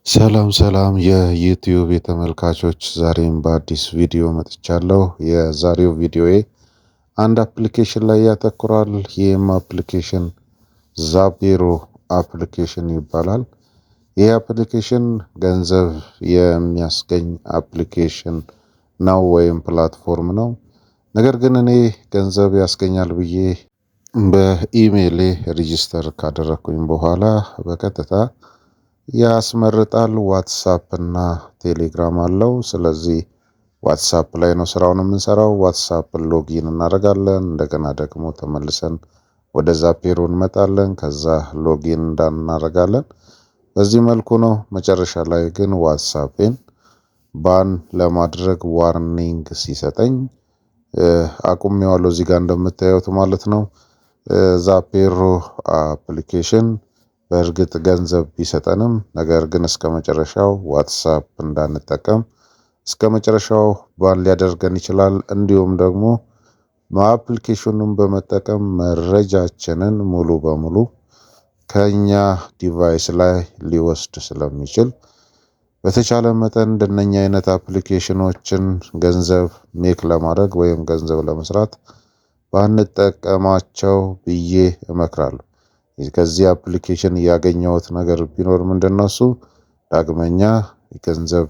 ሰላም ሰላም የዩቲዩብ የተመልካቾች ዛሬም በአዲስ ቪዲዮ መጥቻለሁ። የዛሬው ቪዲዮዬ አንድ አፕሊኬሽን ላይ ያተኩራል። ይህም አፕሊኬሽን ዛፔሮ አፕሊኬሽን ይባላል። ይህ አፕሊኬሽን ገንዘብ የሚያስገኝ አፕሊኬሽን ነው ወይም ፕላትፎርም ነው። ነገር ግን እኔ ገንዘብ ያስገኛል ብዬ በኢሜይሌ ሬጂስተር ካደረኩኝ በኋላ በቀጥታ ያስመርጣል። ዋትሳፕ እና ቴሌግራም አለው። ስለዚህ ዋትሳፕ ላይ ነው ስራውን የምንሰራው። ዋትሳፕ ሎጊን እናደርጋለን። እንደገና ደግሞ ተመልሰን ወደ ዛፔሮ እንመጣለን። ከዛ ሎጊን እናደርጋለን። በዚህ መልኩ ነው። መጨረሻ ላይ ግን ዋትሳፕን ባን ለማድረግ ዋርኒንግ ሲሰጠኝ አቁሜዋለሁ። እዚህ ጋር እንደምታዩት ማለት ነው። ዛፔሮ አፕሊኬሽን በእርግጥ ገንዘብ ቢሰጠንም ነገር ግን እስከመጨረሻው ዋትሳፕ እንዳንጠቀም እስከመጨረሻው ባን ሊያደርገን ይችላል። እንዲሁም ደግሞ አፕሊኬሽኑን በመጠቀም መረጃችንን ሙሉ በሙሉ ከኛ ዲቫይስ ላይ ሊወስድ ስለሚችል በተቻለ መጠን እንደነኛ አይነት አፕሊኬሽኖችን ገንዘብ ሜክ ለማድረግ ወይም ገንዘብ ለመስራት ባንጠቀማቸው ብዬ እመክራለሁ። ከዚህ አፕሊኬሽን ያገኘሁት ነገር ቢኖር ምንድነው? እሱ ዳግመኛ ገንዘብ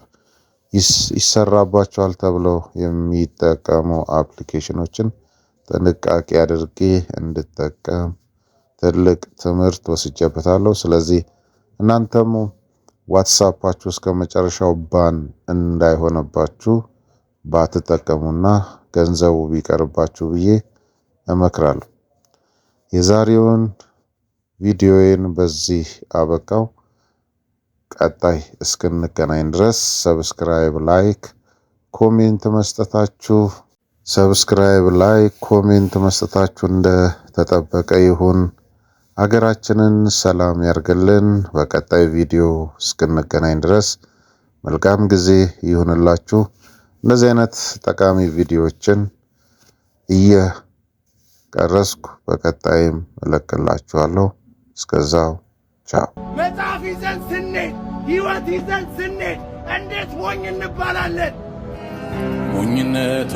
ይሰራባቸዋል ተብለው የሚጠቀሙ አፕሊኬሽኖችን ጥንቃቄ አድርጌ እንድጠቀም ትልቅ ትምህርት ወስጄበታለሁ። ስለዚህ እናንተም ዋትሳፓችሁ እስከመጨረሻው ባን እንዳይሆንባችሁ ባትጠቀሙና ገንዘቡ ቢቀርባችሁ ብዬ እመክራለሁ። የዛሬውን ቪዲዮዬን በዚህ አበቃው። ቀጣይ እስክንገናኝ ድረስ ሰብስክራይብ፣ ላይክ፣ ኮሜንት መስጠታችሁ እንደተጠበቀ ይሁን። ሀገራችንን ሰላም ያርግልን። በቀጣይ ቪዲዮ እስክንገናኝ ድረስ መልካም ጊዜ ይሁንላችሁ። እንደዚህ አይነት ጠቃሚ ቪዲዮዎችን እየቀረስኩ በቀጣይም እለቅላችኋለሁ። እስከዛው ቻው። መጽሐፍ ይዘን ስንሄድ ሕይወት ይዘን ስንሄድ እንዴት ሞኝ እንባላለን? ሞኝነት